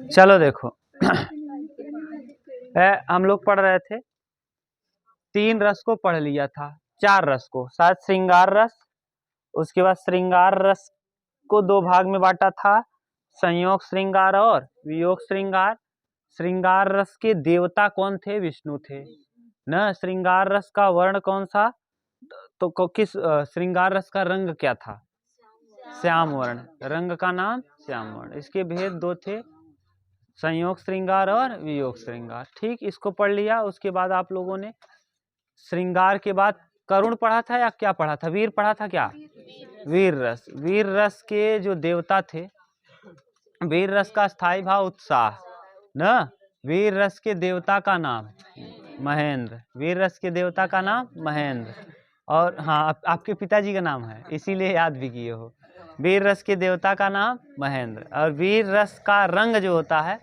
चलो देखो हम लोग पढ़ रहे थे, 3 रस को पढ़ लिया था, 4 रस को, शायद श्रृंगार रस। उसके बाद श्रृंगार रस को 2 भाग में बांटा था, संयोग श्रृंगार और वियोग श्रृंगार। श्रृंगार रस के देवता कौन थे? विष्णु थे न। श्रृंगार रस का वर्ण कौन सा? तो किस श्रृंगार रस का रंग क्या था? श्याम वर्ण। रंग का नाम श्याम वर्ण। इसके भेद 2 थे, संयोग श्रृंगार और वियोग श्रृंगार। ठीक, इसको पढ़ लिया। उसके बाद आप लोगों ने श्रृंगार के बाद करुण पढ़ा था या क्या पढ़ा था? वीर पढ़ा था क्या? वीर रस। वीर रस के जो देवता थे, वीर रस का स्थायी भाव उत्साह न। वीर रस के देवता का नाम महेंद्र। वीर रस के देवता का नाम महेंद्र। और हाँ, आपके पिताजी का नाम है, इसीलिए याद भी किए हो। वीर रस के देवता का नाम महेंद्र। और वीर रस का रंग जो होता है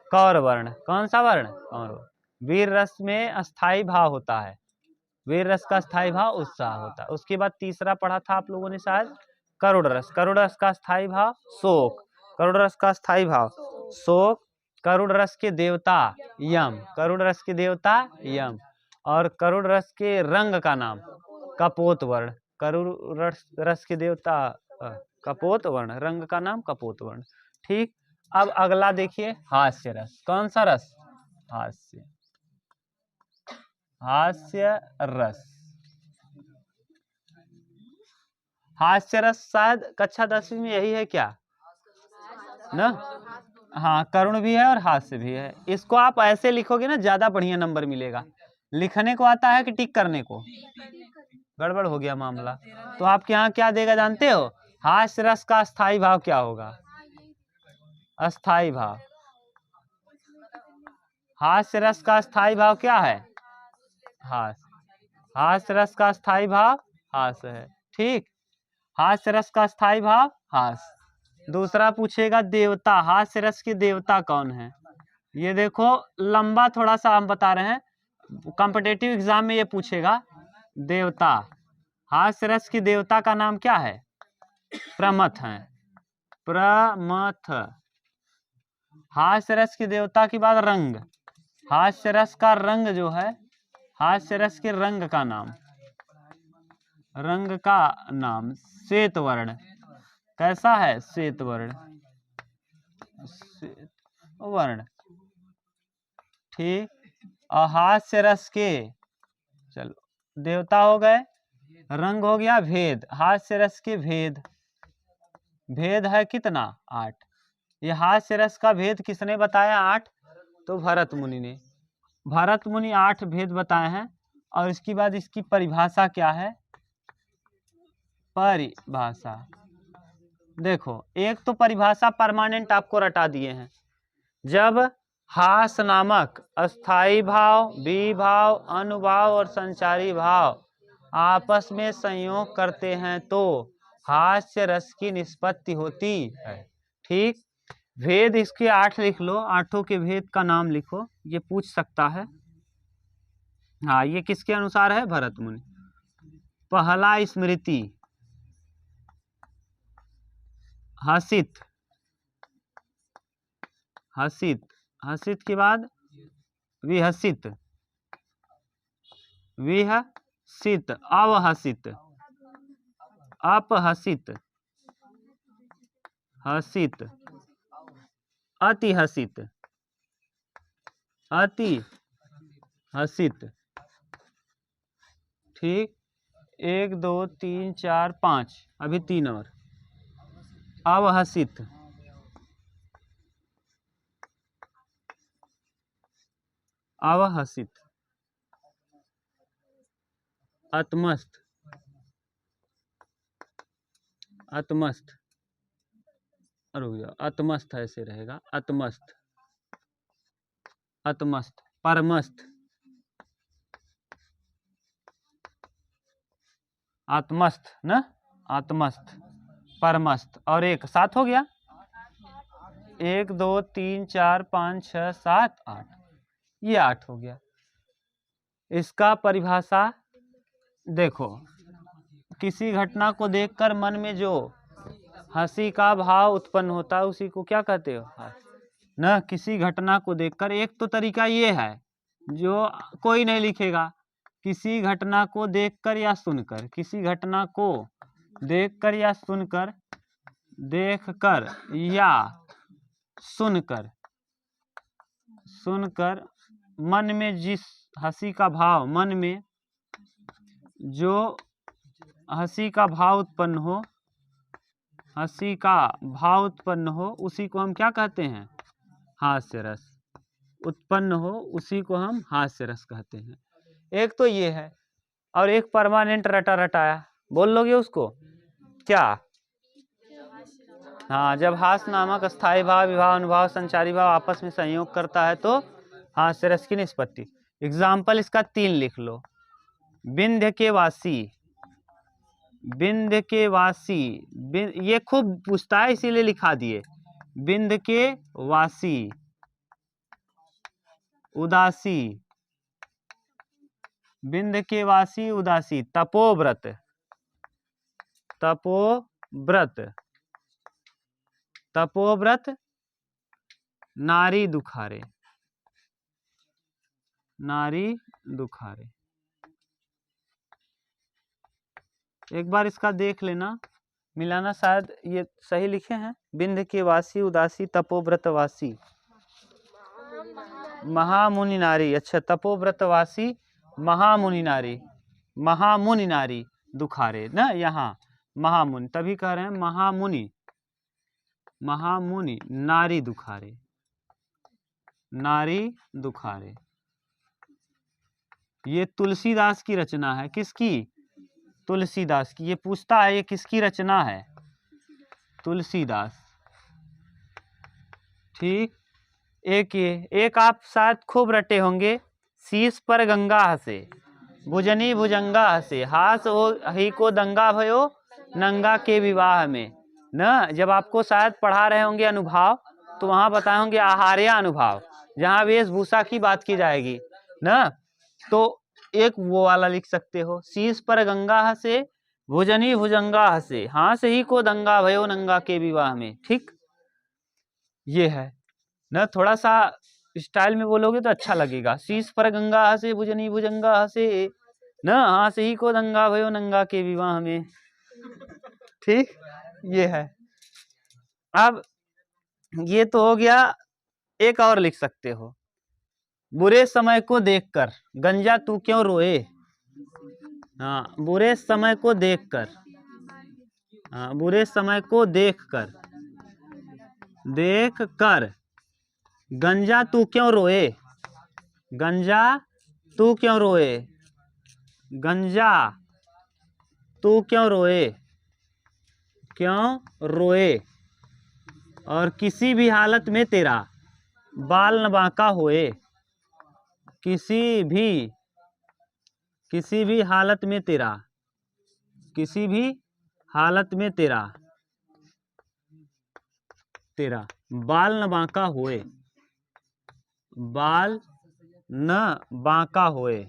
कौर वर्ण। कौन सा वर्ण? कौर। वीर रस में अस्थाई भाव होता है, वीर रस का स्थायी भाव उत्साह होता है। उसके बाद तीसरा पढ़ा था आप लोगों ने शायद करुण रस। करुण रस का स्थायी भाव शोक। करुण रस का स्थायी भाव शोक। करुण रस के देवता यम। करुण रस के देवता यम। और करुण रस के रंग का नाम कपोत वर्ण। करुण रस के देवता कपोत वर्ण, रंग का नाम कपोत वर्ण। ठीक, अब अगला देखिए, हास्य रस। कौन सा रस? हास्य। हास्य रस। हास्य रस शायद कक्षा 10वीं में यही है क्या ना? हाँ, करुण भी है और हास्य भी है। इसको आप ऐसे लिखोगे ना, ज्यादा बढ़िया नंबर मिलेगा। लिखने को आता है कि टिक करने को? गड़बड़ हो गया मामला। तो आपके यहाँ क्या देगा जानते हो? हास्य रस का स्थायी भाव क्या होगा? अस्थाई भाव। हास्य रस का स्थायी भाव क्या है? हास्य। हास्य रस का स्थायी भाव हास्य है। ठीक, हास्य रस का स्थायी भाव हास्य। दूसरा पूछेगा देवता। हास्य रस के देवता कौन है? ये देखो, लंबा थोड़ा सा हम बता रहे हैं, कॉम्पिटिटिव एग्जाम में ये पूछेगा। देवता, हास्य रस के देवता का नाम क्या है? प्रमथ है। प्रमथ। हास्य रस के देवता के बाद रंग। हास्य रस का रंग जो है, हास्य रस के रंग का नाम, रंग का नाम श्वेत वर्ण। कैसा है? श्वेत वर्ण। श्वेत वर्ण। ठीक, और हास्य रस के, चलो देवता हो गए, रंग हो गया, भेद। हास्य रस के भेद, भेद है कितना? 8। ये हास्य रस का भेद किसने बताया? 8। तो भरत मुनि ने। भरत मुनि 8 भेद बताए हैं। और इसके बाद इसकी परिभाषा क्या है? परिभाषा देखो, एक तो परिभाषा परमानेंट आपको रटा दिए हैं। जब हास नामक अस्थाई भाव, विभाव, अनुभाव और संचारी भाव आपस में संयोग करते हैं तो हास्य रस की निष्पत्ति होती है। ठीक, भेद इसके 8 लिख लो। 8 के भेद का नाम लिखो, ये पूछ सकता है। हाँ, ये किसके अनुसार है? भरत मुनि। पहला स्मृति, हसित। हसित, हसित के बाद विहसित। विहसित, अवहसित, अपहसित, हसित, अति हसित, अति हसित। ठीक, 1 2 3 4 5, अभी 3 और। अवहसित, अवहसित, अतमस्त, अतमस्त, रुक जाओ, अतमस्त ऐसे रहेगा। अतमस्त, अतमस्त, परमस्त, आत्मस्थ न, आत्मस्थ, परमस्त। और एक सात हो गया। 1 2 3 4 5 6 7 8, ये 8 हो गया। इसका परिभाषा देखो, किसी घटना को देखकर मन में जो हंसी का भाव उत्पन्न होता है उसी को क्या कहते हो? न किसी घटना को देखकर, एक तो तरीका ये है जो कोई नहीं लिखेगा, किसी घटना को देखकर या सुनकर, किसी घटना को देखकर या सुनकर, देखकर या सुनकर, सुनकर मन में जिस हंसी का भाव, मन में जो हंसी का भाव उत्पन्न हो, हंसी का भाव उत्पन्न हो, उसी को हम क्या कहते हैं? हास्य रस। उत्पन्न हो उसी को हम हास्य रस कहते हैं। एक तो ये है, और एक परमानेंट रटा रटाया, बोल लोगे उसको क्या? हाँ, जब हास्य नामक स्थायी भाव, विभाव, अनुभाव, संचारी भाव आपस में संयोग करता है तो हास्य रस की निष्पत्ति। एग्जाम्पल इसका 3 लिख लो। विंध्य के वासी, विंध्य के वासी, ये खूब पूछता है इसीलिए लिखा दिए। विंध्य के वासी, उदासी, विंध्य के वासी उदासी, तपोव्रत, तपोव्रत, तपोव्रत नारी दुखारे, नारी दुखारे। एक बार इसका देख लेना, मिलाना, शायद ये सही लिखे हैं। विंध्य के वासी उदासी, तपोव्रत वासी, महामुनि नारी। अच्छा, तपोव्रत वासी महामुनि नारी, महामुनि नारी दुखारे ना, यहाँ महामुनि, तभी कह रहे हैं महामुनि, महामुनि नारी दुखारे, नारी दुखारे। ये तुलसीदास की रचना है। किसकी? तुलसीदास की। ये पूछता है ये किसकी रचना है? तुलसीदास। ठीक। एक ये, एक आप शायद खूब रटे होंगे, शीश पर गंगा हसे, भुजनी भुजंगा हसे, हास हो ही को दंगा भयो नंगा के विवाह में न। जब आपको शायद पढ़ा रहे होंगे अनुभाव, तो वहां बताए होंगे आहार्य अनुभाव, जहां वेशभूषा की बात की जाएगी न, तो एक वो वाला लिख सकते हो, शीश पर गंगा हसे, भुजनी भुजंगा हसे, हास ही को दंगा भयो नंगा के विवाह में। ठीक, ये है न, थोड़ा सा स्टाइल में बोलोगे तो अच्छा लगेगा। शीश पर गंगा हसे, भुजनी भुजंगा हसे न, हास ही को दंगा भयो नंगा के विवाह में। ठीक, ये है। अब ये तो हो गया। एक और लिख सकते हो, बुरे समय को देखकर गंजा तू क्यों रोए। हाँ, बुरे समय को देखकर, हाँ, बुरे समय को देखकर, देख कर गंजा तू क्यों रोए, गंजा तू क्यों रोए, गंजा तू क्यों रोए, क्यों रोए। और किसी भी हालत में तेरा बाल न बांका होए, किसी भी हालत में तेरा, किसी भी हालत में तेरा, तेरा बाल न बांका होए, बाल न बांका होए,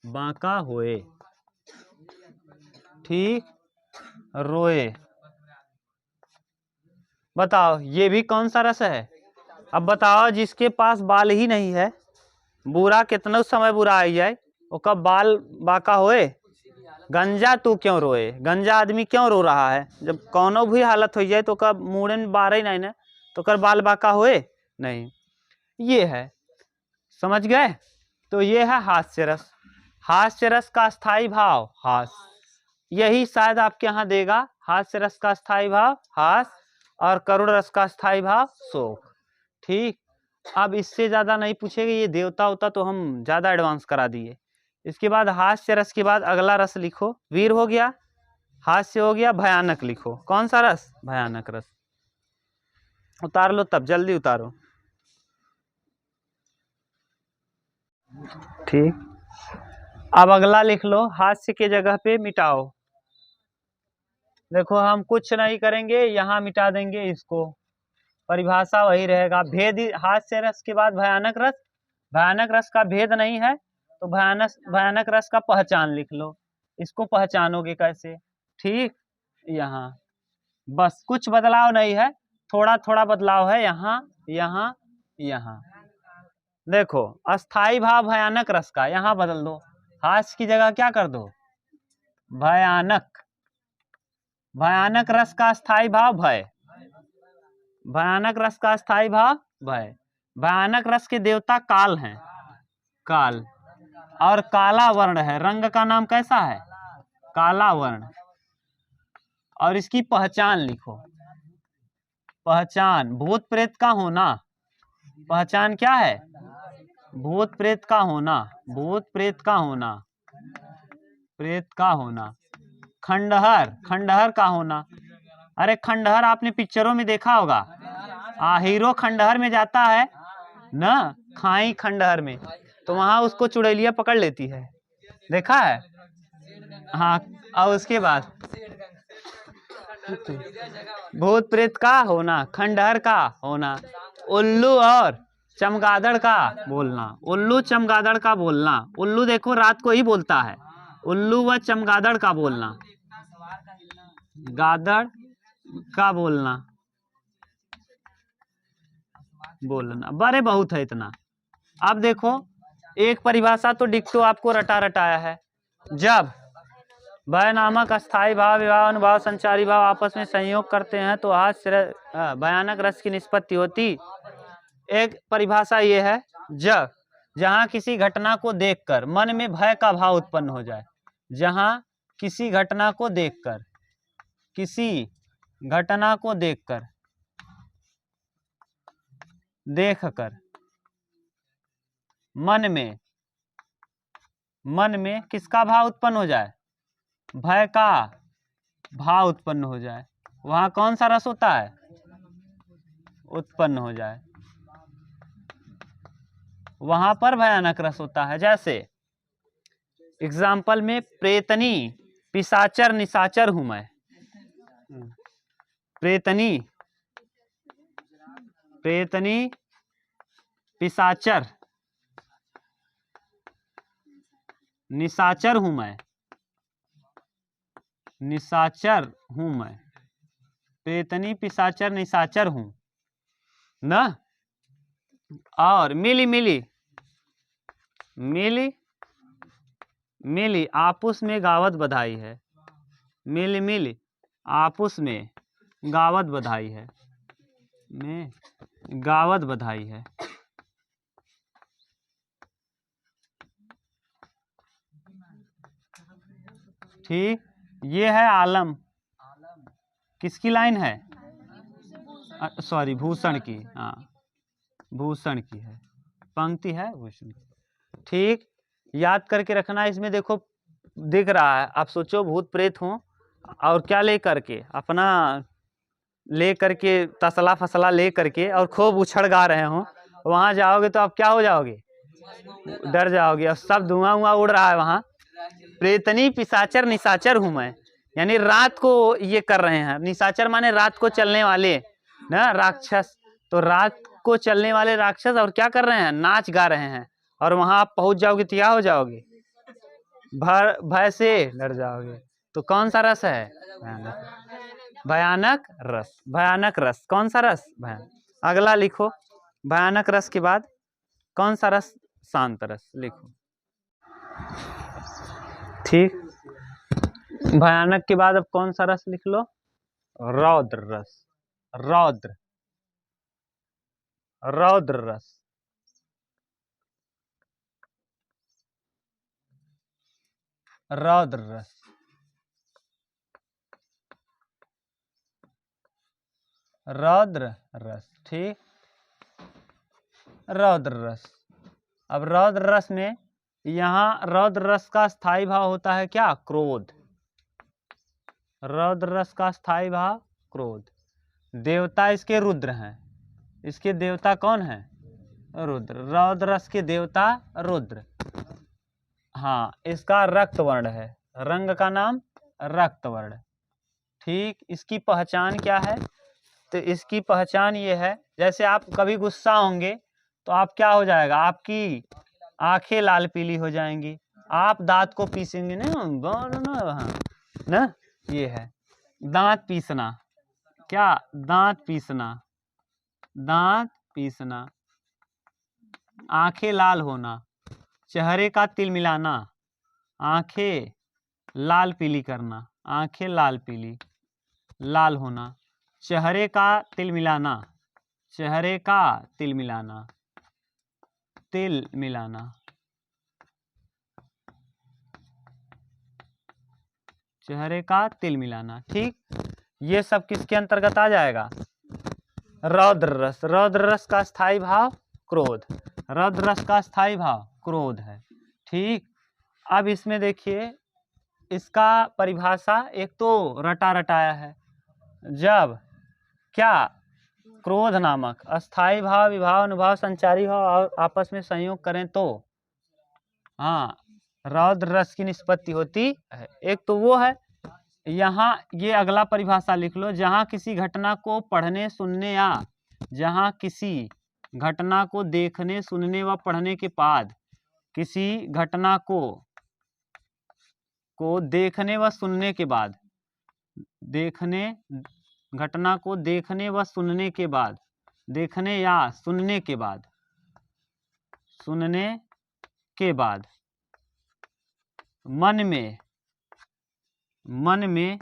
बांका होए। ठीक, रोए। बताओ ये भी कौन सा रस है? अब बताओ, जिसके पास बाल ही नहीं है, बुरा कितना समय बुरा आई जाए, वो कब बाल बाका होए। गंजा तू क्यों रोए, गंजा आदमी क्यों रो रहा है? जब कौनो भी हालत हो जाए तो कब मुड़े में बार ही नहीं ना, तो कर बाल बाका होए नहीं। ये है, समझ गए? तो ये है हास्य रस। हास्य रस का स्थायी भाव हास, यही शायद आपके यहाँ देगा। हास्य रस का स्थायी भाव हास, और करुण रस का स्थायी भाव शोक। ठीक, अब इससे ज्यादा नहीं पूछेगा। ये देवता होता तो हम ज्यादा एडवांस करा दिए। इसके बाद हास्य रस के बाद अगला रस लिखो। वीर हो गया, हास्य हो गया, भयानक लिखो। कौन सा रस? भयानक रस। उतार लो, तब जल्दी उतारो। ठीक, अब अगला लिख लो, हास्य के जगह पे मिटाओ। देखो हम कुछ नहीं करेंगे, यहाँ मिटा देंगे इसको, परिभाषा वही रहेगा। भेद, हास्य रस के बाद भयानक रस, भयानक रस का भेद नहीं है तो भयानक रस का पहचान लिख लो। इसको पहचानोगे कैसे? ठीक, यहाँ बस कुछ बदलाव नहीं है, थोड़ा थोड़ा बदलाव है, यहाँ यहाँ यहाँ। देखो अस्थाई भाव भयानक रस का, यहाँ बदल दो, हास्य की जगह क्या कर दो, भयानक। भयानक रस का स्थायी भाव भय, भयानक रस का स्थायी भाव भय। भयानक रस के देवता काल हैं, काल, और काला वर्ण है, रंग का नाम कैसा है, काला वर्ण। और इसकी पहचान लिखो, पहचान भूत प्रेत का होना, पहचान क्या है, भूत प्रेत का होना, भूत प्रेत का होना, प्रेत का होना। खंडहर, खंडहर का होना, अरे खंडहर आपने पिक्चरों में देखा होगा, हीरो खंडहर में जाता है ना, खाई खंडहर में, तो वहां उसको चुड़ैलिया पकड़ लेती है, देखा है, हाँ। और उसके बाद भूत प्रेत का होना, खंडहर का होना, उल्लू और चमगादड़ का बोलना, उल्लू चमगादड़ का बोलना। उल्लू देखो रात को ही बोलता है, उल्लू व चमगादड़ का बोलना, गादड़ का बोलना, बोलना, बड़े बहुत है इतना। अब देखो एक परिभाषा तो डिक्टो आपको रटा रटाया है, जब भय नामक अस्थाई भाव, विवाह अनुभाव, संचारी भाव आपस में संयोग करते हैं तो हास्य भयानक रस की निष्पत्ति होती। एक परिभाषा ये है, जब जहां किसी घटना को देखकर मन में भय का भाव उत्पन्न हो जाए, जहां किसी घटना को देखकर, किसी घटना को देखकर, देखकर मन में किसका भाव उत्पन्न हो जाए, भय का भाव उत्पन्न हो जाए, वहां कौन सा रस होता है, उत्पन्न हो जाए, वहां पर भयानक रस होता है। जैसे एग्जाम्पल में प्रेतनी पिशाचर निशाचर हूं मैं, प्रेतनी, प्रेतनी पिशाचर निशाचर हूं मैं, निशाचर हूं मैं, प्रेतनी पिशाचर निशाचर हूं ना। और मिली मिली, मिली मिली आपस में गावत बधाई है, मिली मिली आपस में गावत बधाई है, में गावत बधाई है। ठीक, ये है आलम, किसकी लाइन है, सॉरी भूषण की, हाँ भूषण की है, पंक्ति है भूषण की। ठीक, याद करके रखना। इसमें देखो दिख रहा है, आप सोचो भूत प्रेत हो और क्या ले करके, अपना ले करके तसला फसला ले करके और खूब उछड़ गा रहे हो, वहां जाओगे तो आप क्या हो जाओगे, डर जाओगे, और सब धुआं उआ उड़ रहा है वहां। प्रेतनी पिशाचर निशाचर हूं मैं, यानी रात को ये कर रहे हैं, निशाचर माने रात को चलने वाले ना, राक्षस, तो रात को चलने वाले राक्षस, और क्या कर रहे हैं, नाच गा रहे हैं, और वहां आप पहुंच जाओगे तो क्या हो जाओगे, भय से डर जाओगे। तो कौन सा रस है, भयानक रस, भयानक रस, कौन सा रस, भयानक। अगला लिखो, भयानक रस के बाद कौन सा रस, शांत रस लिखो। ठीक, भयानक के बाद अब कौन सा रस लिख लो, रौद्र रस, रौद्र, रौद्र रस, रौद्र रस, रौद्र रस। ठीक, रौद्र रस। अब रौद्र रस में, यहाँ रौद्र रस का स्थायी भाव होता है क्या, क्रोध, रौद्र रस का स्थायी भाव क्रोध। देवता इसके रुद्र हैं, इसके देवता कौन है, रुद्र, रौद्र रस के देवता रुद्र। हाँ, इसका रक्त वर्ण है, रंग का नाम रक्त वर्ण। ठीक, इसकी पहचान क्या है, तो इसकी पहचान ये है, जैसे आप कभी गुस्सा होंगे तो आप क्या हो जाएगा, आपकी आंखें लाल पीली हो जाएंगी, आप दांत को पीसेंगे ना, ये है दांत पीसना, क्या, दांत पीसना, दांत पीसना। आंखें लाल होना, चेहरे का तिल मिलाना, आंखें लाल पीली करना, आंखें लाल पीली लाल होना, चेहरे का तिल मिलाना, चेहरे का तिल मिलाना, तिल मिलाना, चेहरे का तिल मिलाना। ठीक, ये सब किसके अंतर्गत आ जाएगा? रौद्र रस। रौद्र रस का स्थायी भाव क्रोध, रौद्र रस का स्थायी भाव क्रोध है। ठीक, अब इसमें देखिए इसका परिभाषा एक तो रटा रटाया है। जब क्या क्रोध नामक अस्थाई भाव, विभाव, अनुभाव, संचारी भाव आपस में संयोग करें तो हाँ रौद्र रस की निष्पत्ति होती है। एक तो वो है। यहाँ ये अगला परिभाषा लिख लो, जहाँ किसी घटना को पढ़ने सुनने या जहाँ किसी घटना को देखने सुनने व पढ़ने के बाद, किसी घटना को देखने व सुनने के बाद, घटना को देखने व सुनने के बाद, देखने या सुनने के बाद, सुनने के बाद मन में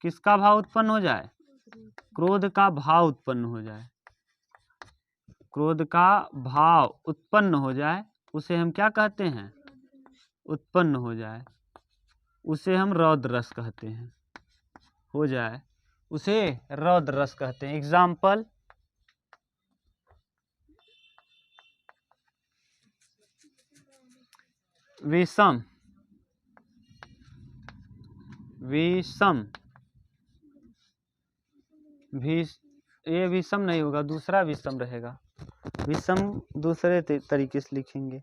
किसका भाव उत्पन्न हो जाए? क्रोध का भाव उत्पन्न हो जाए, क्रोध का भाव उत्पन्न हो जाए, उसे हम क्या कहते हैं? उत्पन्न हो जाए, उसे हम रौद्र रस कहते हैं। हो जाए उसे रौद्र रस कहते हैं। एग्जाम्पल, विषम, विषम, ये विषम नहीं होगा, दूसरा विषम रहेगा। विषम दूसरे तरीके से लिखेंगे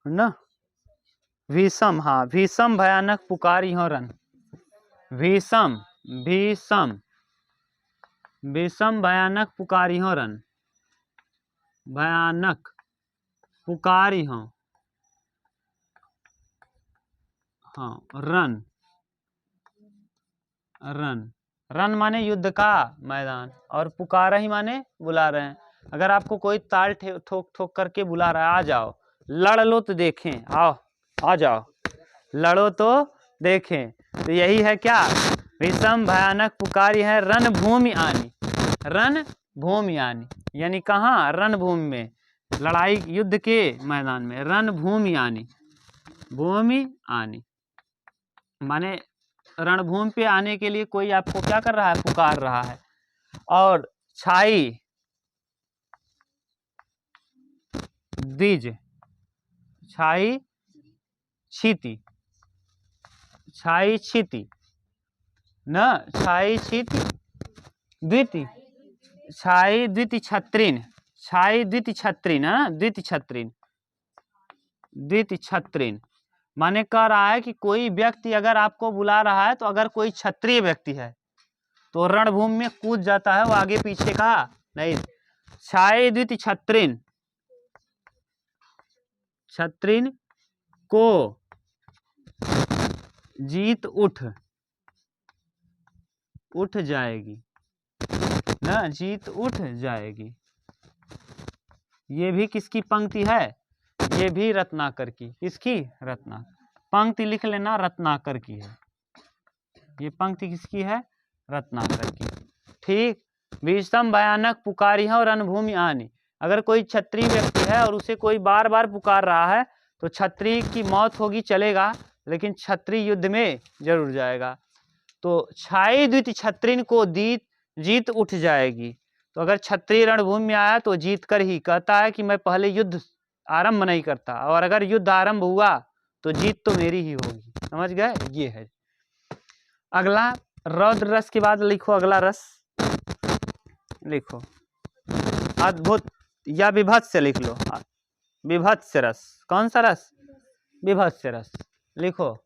ना। विषम, हाँ विषम भयानक पुकारी हो रन, विषम, भीषम, विषम भयानक पुकारी हो रन, भयानक पुकारी हो, हाँ रन, रन, रन माने युद्ध का मैदान और पुकारा ही माने बुला रहे हैं। अगर आपको कोई ताल ठोक ठोक करके बुला रहा है, आ जाओ लड़ लो तो देखें, आओ आ जाओ लड़ो तो देखें, तो यही है क्या? विषम भयानक पुकारी है रणभूमि आनी, रणभूमि आनी यानी कहाँ? रणभूमि में, लड़ाई युद्ध के मैदान में, रणभूमि आनी, भूमि आनी माने रणभूमि पे आने के लिए कोई आपको क्या कर रहा है? पुकार रहा है। और छाई, द्विज, छाई क्षिति, छाई क्षिति न, छाई क्षिति द्विति, छाई द्विति छत्रिन, छाई द्विति छत्रिन, द्विति छत्रिन, द्विति छत्रिन माने कह रहा है कि कोई व्यक्ति अगर आपको बुला रहा है, तो अगर कोई क्षत्रिय व्यक्ति है तो रणभूमि में कूद जाता है, वो आगे पीछे का नहीं। छाई द्विति छत्रिन, छत्रिन को जीत उठ जाएगी ना, जीत उठ जाएगी। ये भी किसकी पंक्ति है? ये भी रत्नाकर की। किसकी? रत्नाकर। पंक्ति लिख लेना, रत्नाकर की है। ये पंक्ति किसकी है? रत्नाकर की। ठीक, विषम भयानक पुकारी है और रणभूमि आनी। अगर कोई क्षत्रिय व्यक्ति है और उसे कोई बार बार पुकार रहा है, तो क्षत्रिय की मौत होगी चलेगा, लेकिन क्षत्रिय युद्ध में जरूर जाएगा। तो छाई द्विति छत्रिन को जीत उठ जाएगी। तो अगर क्षत्रिय रणभूमि में आया तो जीत कर ही कहता है कि मैं पहले युद्ध आरंभ नहीं करता, और अगर युद्ध आरंभ हुआ तो जीत तो मेरी ही होगी। समझ गए? ये है। अगला रौद्र रस के बाद लिखो अगला रस, लिखो अद्भुत या विभत्स लिख लो। विभत्स रस। कौन सा रस? विभत्स रस। लिखो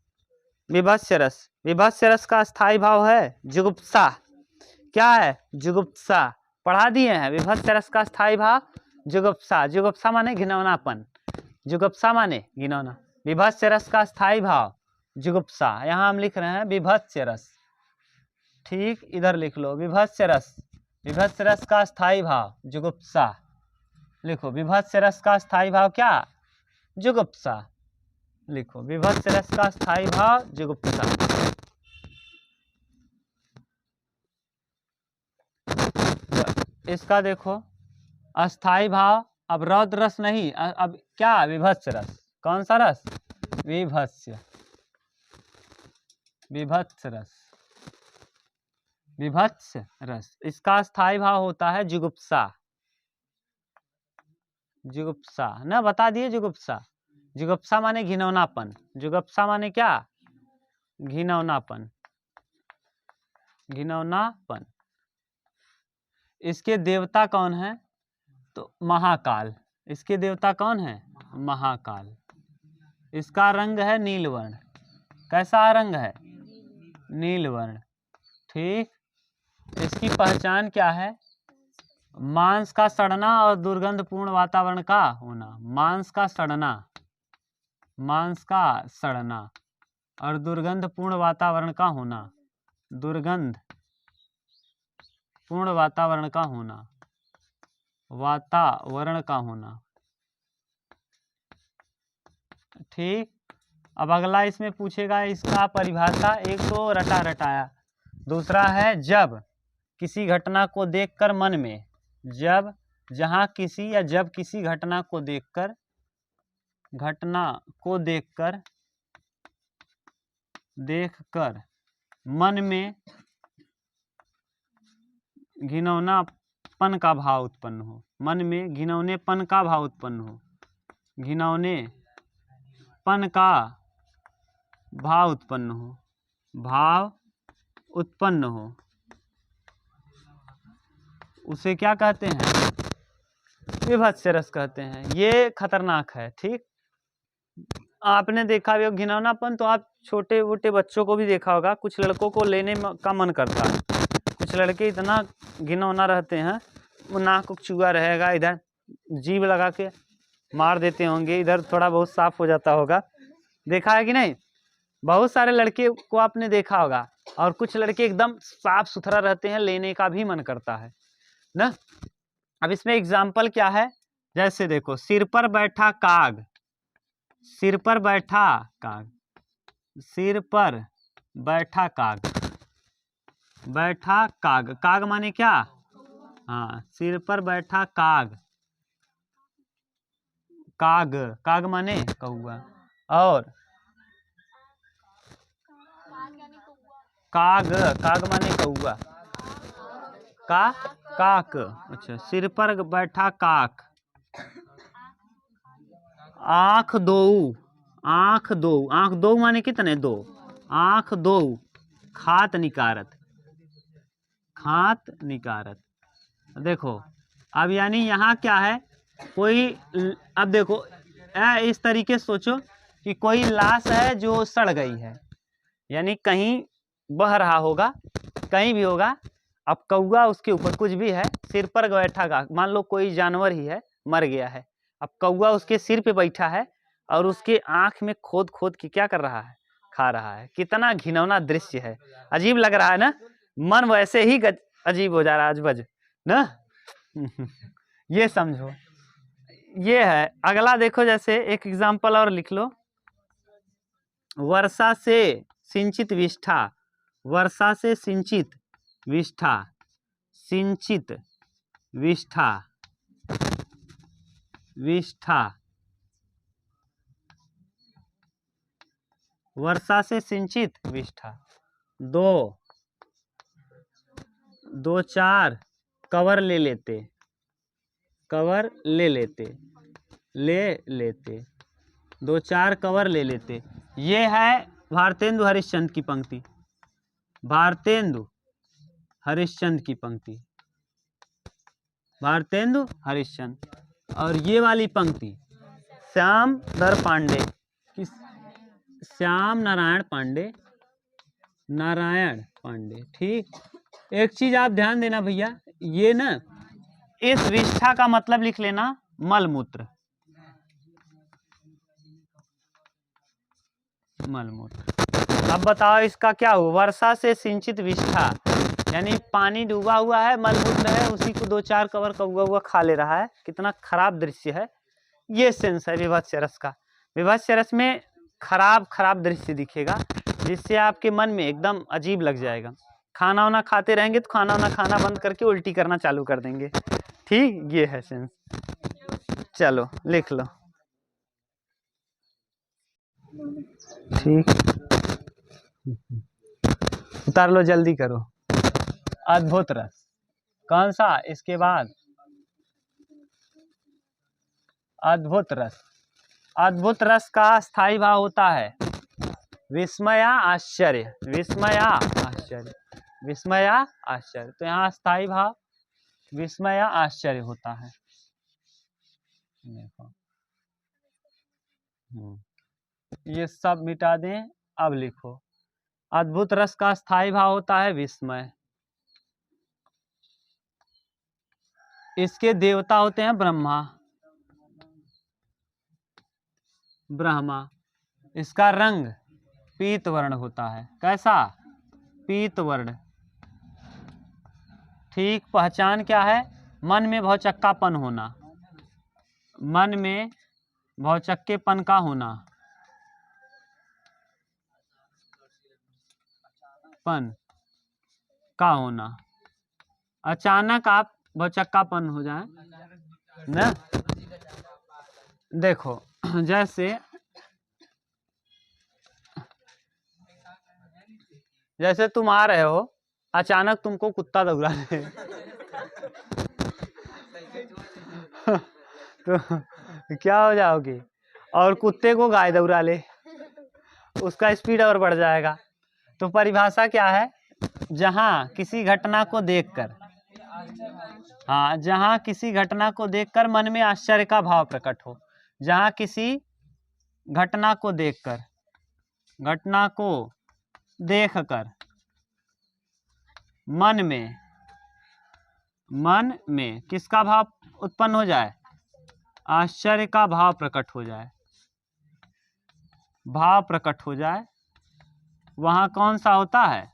विभत्स रस। विभत्स रस का स्थायी भाव है जुगुप्सा। क्या है? जुगुप्सा। पढ़ा दिए हैं। विभत्स रस का स्थायी भाव जुगुप्सा। जुगुप्सा माने घिनौनापन, जुगुप्सा माने घिनौना। विभत्स रस का स्थायी भाव जुगुप्सा। यहाँ हम लिख रहे हैं विभत्स रस। ठीक, इधर लिख लो विभत्स रस। विभत्स रस का स्थायी भाव जुगुप्सा। लिखो विभत्स रस का स्थायी भाव क्या? जुगुप्सा। लिखो विभत्स रस का स्थायी भाव जुगुप्सा। इसका देखो अस्थाई भाव, अब रौद्र रस नहीं, अब क्या? विभत्स रस। कौन सा रस? विभत्स। विभत्स रस। विभत्स रस, इसका स्थायी भाव होता है जुगुप्सा। जुगुप्सा ना, बता दिए जुगुप्सा। जुगुप्सा माने घिनौनापन। जुगुप्सा माने क्या? घिनौनापन। घिनौनापन। इसके देवता कौन है? तो महाकाल। इसके देवता कौन है? महाकाल। इसका रंग है नीलवर्ण। कैसा रंग है? नीलवर्ण। ठीक। इसकी पहचान क्या है? मांस का सड़ना और दुर्गंधपूर्ण वातावरण का होना। मांस का सड़ना, मांस का सड़ना और दुर्गंधपूर्ण वातावरण का होना। दुर्गंध पूर्ण वातावरण का होना। वातावरण का होना। ठीक। अब अगला इसमें पूछेगा इसका परिभाषा। एक तो रटा रटाया, दूसरा है जब किसी घटना को देखकर मन में, जब, जहां किसी या जब किसी घटना को देखकर मन में घिनौनापन का भाव उत्पन्न हो। मन में घिनौनेपन का भाव उत्पन्न हो। घिनौनेपन का भाव उत्पन्न हो। भाव उत्पन्न हो, उसे क्या कहते हैं? विभत्स रस कहते हैं। ये खतरनाक है। ठीक। आपने देखा भी घिनौनापन तो आप छोटे मोटे बच्चों को भी देखा होगा, कुछ लड़कों को लेने का मन करता है। कुछ लड़के इतना घिनौना रहते हैं, वो नाक चूहा रहेगा, इधर जीभ लगा के मार देते होंगे, इधर थोड़ा बहुत साफ हो जाता होगा। देखा है कि नहीं? बहुत सारे लड़के को आपने देखा होगा, और कुछ लड़के एकदम साफ सुथरा रहते हैं, लेने का भी मन करता है ना। अब इसमें एग्जाम्पल क्या है? जैसे देखो, सिर पर बैठा काग। सिर पर बैठा काग। सिर पर बैठा काग। बैठा काग। काग माने क्या? हाँ, सिर पर बैठा काग। काग, काग माने कौआ। और काग, काग माने कौआ। काक। अच्छा, सिर पर बैठा काक। आँख दो। आँख दो। आँख दो माने कितने? दो। आँख दो खात निकारत। खात निकारत। देखो अब यानी यहाँ क्या है? कोई, अब देखो इस तरीके से सोचो कि कोई लाश है जो सड़ गई है, यानी कहीं बह रहा होगा, कहीं भी होगा। अब कौआ उसके ऊपर, कुछ भी है, सिर पर बैठा का, मान लो कोई जानवर ही है, मर गया है। अब कौआ उसके सिर पे बैठा है और उसके आँख में खोद खोद के क्या कर रहा है? खा रहा है। कितना घिनौना दृश्य है। अजीब लग रहा है ना? मन वैसे ही अजीब हो जा रहा है अजबज ना। ये समझो, ये है। अगला देखो, जैसे एक एग्जाम्पल और लिख लो। वर्षा से सिंचित विष्ठा। वर्षा से सिंचित विष्ठा। सिंचित विष्ठा। विष्ठा। वर्षा से सिंचित विष्ठा। दो चार कवर ले लेते। कवर ले लेते। दो चार कवर ले लेते। ये है भारतेंदु हरिश्चंद्र की पंक्ति। भारतेंदु हरिश्चंद्र की पंक्ति। भारतेंदु हरिश्चंद्र। और ये वाली पंक्ति श्याम धर पांडे, श्याम नारायण पांडे। नारायण पांडे। ठीक। एक चीज आप ध्यान देना भैया, ये ना, इस विष्ठा का मतलब लिख लेना मलमूत्र। मलमूत्र। अब बताओ इसका क्या हो? वर्षा से सिंचित विष्ठा, यानी पानी डूबा हुआ है, मलमूत्र है, उसी को 2-4 कवर कौवा हुआ खा ले रहा है। कितना खराब दृश्य है। ये सेंस है विभत्स रस का। विभत्स रस में खराब दृश्य दिखेगा, जिससे आपके मन में एकदम अजीब लग जाएगा। खाना वाना खाते रहेंगे तो खाना वाना खाना बंद करके उल्टी करना चालू कर देंगे। ठीक, ये है सेंस। चलो लिख लो। ठीक, उतार लो, जल्दी करो। अद्भुत रस कौन सा? इसके बाद अद्भुत रस। अद्भुत रस का स्थायी भाव होता है विस्मया आश्चर्य। विस्मया आश्चर्य, विस्मया आश्चर्य। तो यहाँ स्थायी भाव विस्मया आश्चर्य होता है। देखो, ये सब मिटा दें। अब लिखो, अद्भुत रस का स्थायी भाव होता है विस्मय। इसके देवता होते हैं ब्रह्मा। ब्रह्मा। इसका रंग पीत वर्ण होता है। कैसा? पीत वर्ण। ठीक, पहचान क्या है? मन में भौचक्कापन होना, मन में भौचक्केपन का होना, पन का होना। अचानक आप भौचक्कापन हो जाए ना। देखो, जैसे तुम आ रहे हो, अचानक तुमको कुत्ता दौड़ा ले तो क्या हो जाओगे? और कुत्ते को गाय दौड़ा ले, उसका स्पीड और बढ़ जाएगा। तो परिभाषा क्या है? जहां किसी घटना को देखकर, हाँ, जहां किसी घटना को देखकर मन में आश्चर्य का भाव प्रकट हो। जहां किसी घटना को देखकर, घटना को देखकर मन में किसका भाव उत्पन्न हो जाए? आश्चर्य का भाव प्रकट हो जाए। भाव प्रकट हो जाए, वहां कौन सा होता है?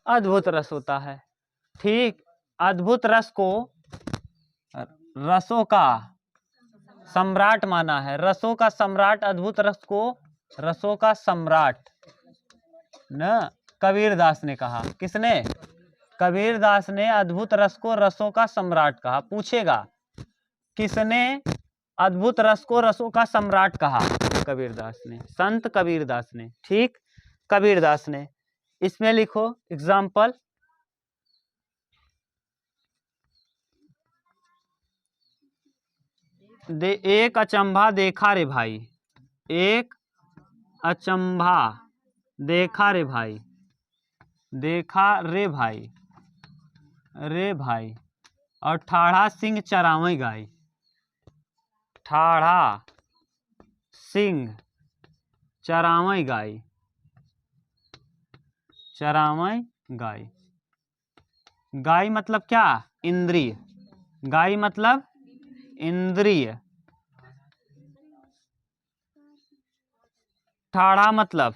अद्भुत रस होता है। ठीक, अद्भुत रस को रसों का सम्राट माना है। रसों का सम्राट, अद्भुत रस को रसों का सम्राट न कबीरदास ने कहा। किसने? कबीरदास ने अद्भुत रस को रसों का सम्राट कहा। पूछेगा, किसने अद्भुत रस को रसों का सम्राट कहा? कबीरदास ने, संत कबीरदास ने। ठीक, कबीरदास ने। इसमें लिखो एग्जाम्पल। एक अचंभा देखा रे भाई। एक अचंभा देखा रे भाई। देखा रे भाई, रे भाई। और ठाढ़ा सिंह चरावई गाय। ठाढ़ा सिंह चरावई गाय। चरावई गाय। गाय मतलब क्या? इंद्रिय। गाय मतलब इंद्रिय। ठाढ़ा मतलब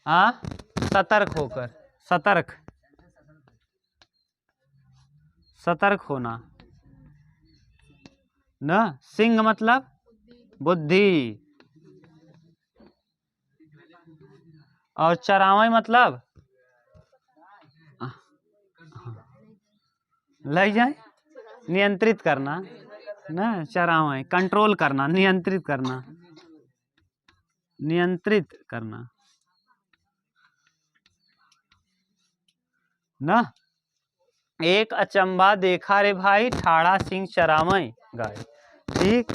हाँ, सतर्क होकर, सतर्क होना न। सिंह मतलब बुद्धि। और चरावई मतलब लग जाए, नियंत्रित करना न। चरावई कंट्रोल करना, नियंत्रित करना, नियंत्रित करना न। एक अचंभा देखा रे भाई, ठाढ़ा सिंह चरावई गाय। ठीक,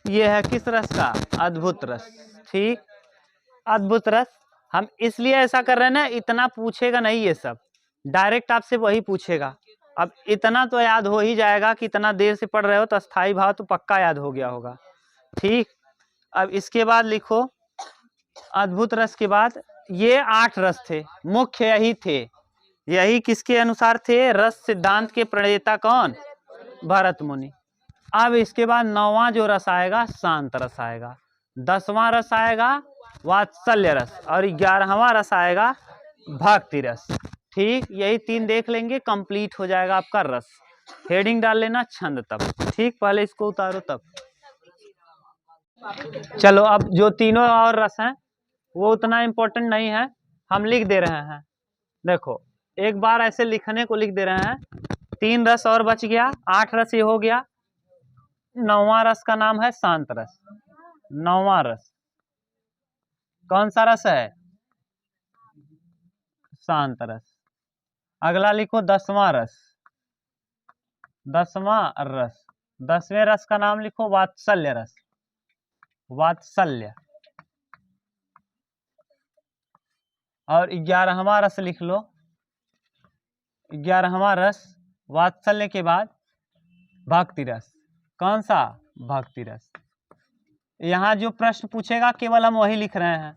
ये है किस रस का? अद्भुत रस। ठीक, अद्भुत रस। हम इसलिए ऐसा कर रहे हैं ना, इतना पूछेगा नहीं ये सब, डायरेक्ट आपसे वही पूछेगा। अब इतना तो याद हो ही जाएगा कि इतना देर से पढ़ रहे हो तो स्थायी भाव तो पक्का याद हो गया होगा। ठीक, अब इसके बाद लिखो, अद्भुत रस के बाद ये 8 रस थे, मुख्य यही थे। यही किसके अनुसार थे? रस सिद्धांत के प्रणेता कौन? भरत मुनि। अब इसके बाद 9वां जो रस आएगा, शांत रस आएगा। 10वां रस आएगा वात्सल्य रस। और 11वां रस आएगा भक्ति रस। ठीक, यही 3 देख लेंगे, कंप्लीट हो जाएगा आपका रस। हेडिंग डाल लेना छंद तब। ठीक, पहले इसको उतारो तब। चलो अब जो तीनों और रस हैं वो उतना इम्पोर्टेंट नहीं है, हम लिख दे रहे हैं। देखो एक बार ऐसे लिखने को लिख दे रहे हैं। 3 रस और बच गया, 8 रस ये हो गया। 9वां रस का नाम है शांत रस। 9वां रस कौन सा रस है? शांत रस। अगला लिखो 10वां रस। 10वां रस, 10वें रस का नाम लिखो वात्सल्य रस। वात्सल्य। और 11वां रस लिख लो। 11वां रस वात्सल्य के बाद भक्ति रस। कौन सा? भक्ति रस। यहाँ जो प्रश्न पूछेगा केवल हम वही लिख रहे हैं।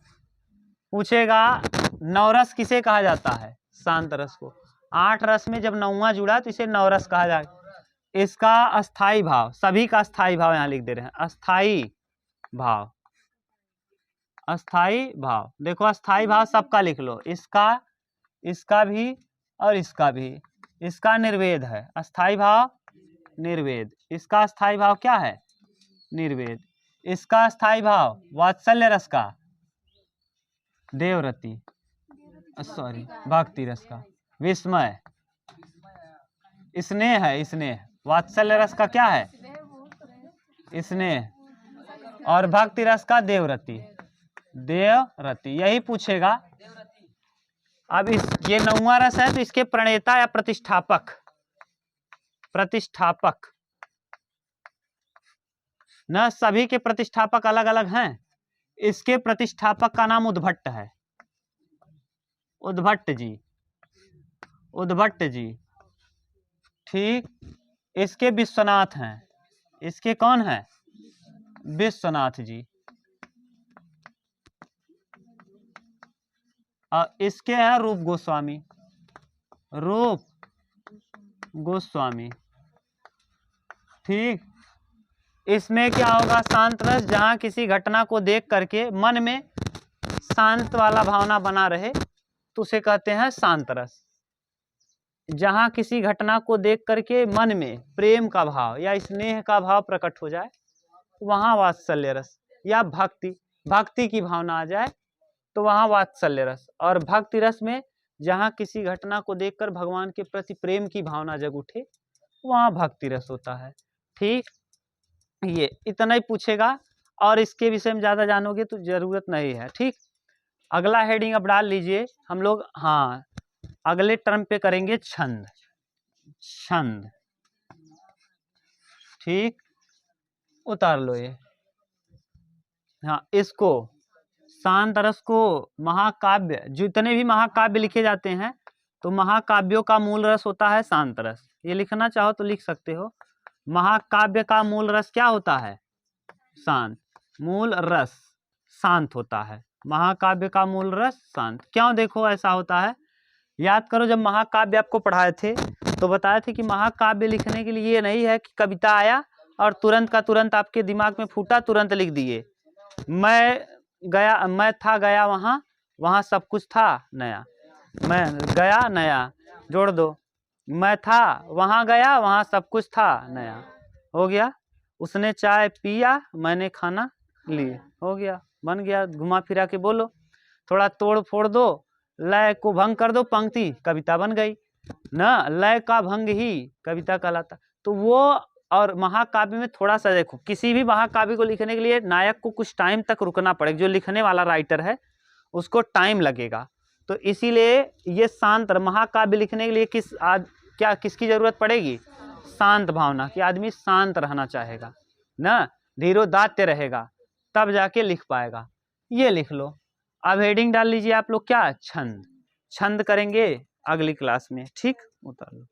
पूछेगा नवरस किसे कहा जाता है? शांत रस को। 8 रस में जब 9वां जुड़ा तो इसे नवरस कहा जाएगा। इसका अस्थाई भाव, सभी का अस्थाई भाव यहाँ लिख दे रहे हैं। अस्थाई भाव, अस्थाई भाव। देखो अस्थाई भाव सबका लिख लो, इसका, इसका भी और इसका भी। इसका निर्वेद है अस्थाई भाव, निर्वेद। इसका अस्थाई भाव क्या है? निर्वेद। इसका अस्थाई भाव वात्सल्य रस का देवरति, सॉरी भक्ति रस का विस्मय। स्नेह है, स्नेह। वात्सल्य रस का क्या है? स्नेह। और भक्ति रस का देवरति, देवरति। यही पूछेगा। अब ये 9वां रस है तो इसके प्रणेता या प्रतिष्ठापक, प्रतिष्ठापक न, सभी के प्रतिष्ठापक अलग अलग हैं। इसके प्रतिष्ठापक का नाम उद्भट्ट है। उद्भट्ट जी, उद्भट्ट जी। ठीक, इसके विश्वनाथ हैं। इसके कौन है? विश्वनाथ जी। और इसके हैं रूप गोस्वामी, रूप गोस्वामी। ठीक, इसमें क्या होगा? शांत रस, जहां किसी घटना को देख करके मन में शांत वाला भावना बना रहे तो उसे कहते हैं शांत रस। जहां किसी घटना को देख करके मन में प्रेम का भाव या स्नेह का भाव प्रकट हो जाए वहां वात्सल्य रस, या भक्ति, भक्ति की भावना आ जाए तो वहां वात्सल्य रस। और भक्ति रस में जहां किसी घटना को देखकर भगवान के प्रति प्रेम की भावना जग उठे वहां भक्ति रस होता है। ठीक, ये इतना ही पूछेगा और इसके विषय में ज्यादा जानोगे तो जरूरत नहीं है। ठीक, अगला हेडिंग अब डाल लीजिए हम लोग। हाँ, अगले टर्म पे करेंगे छंद। छंद। ठीक, उतार लो ये। हाँ, इसको शांत रस को महाकाव्य, जितने भी महाकाव्य लिखे जाते हैं तो महाकाव्यों का मूल रस होता है शांत रस। ये लिखना चाहो तो लिख सकते हो। महाकाव्य का मूल रस क्या होता है? शांत। मूल रस शांत होता है। महाकाव्य का मूल रस शांत। क्यों देखो ऐसा होता है? याद करो जब महाकाव्य आपको पढ़ाए थे तो बताए थे कि महाकाव्य लिखने के लिए ये नहीं है कि कविता आया और तुरंत का तुरंत आपके दिमाग में फूटा, तुरंत लिख दिए। मैं गया, मैं था गया वहाँ, वहाँ सब कुछ था नया। मैं गया नया, जोड़ दो। मैं था वहाँ गया, वहाँ सब कुछ था नया। हो गया। उसने चाय पिया, मैंने खाना लिया। हो गया, बन गया। घुमा फिरा के बोलो, थोड़ा तोड़ फोड़ दो, लय को भंग कर दो, पंक्ति कविता बन गई ना। लय का भंग ही कविता कहलाता। तो वो, और महाकाव्य में थोड़ा सा देखो, किसी भी महाकाव्य को लिखने के लिए नायक को कुछ टाइम तक रुकना पड़ेगा। जो लिखने वाला राइटर है उसको टाइम लगेगा। तो इसीलिए ये शांत महाकाव्य लिखने के लिए किसकी जरूरत पड़ेगी? शांत भावना की। आदमी शांत रहना चाहेगा ना, धीरोदात्य रहेगा, तब जाके लिख पाएगा। ये लिख लो। अब हेडिंग डाल लीजिए आप लोग क्या? छंद। छंद करेंगे अगली क्लास में। ठीक, उतार लो।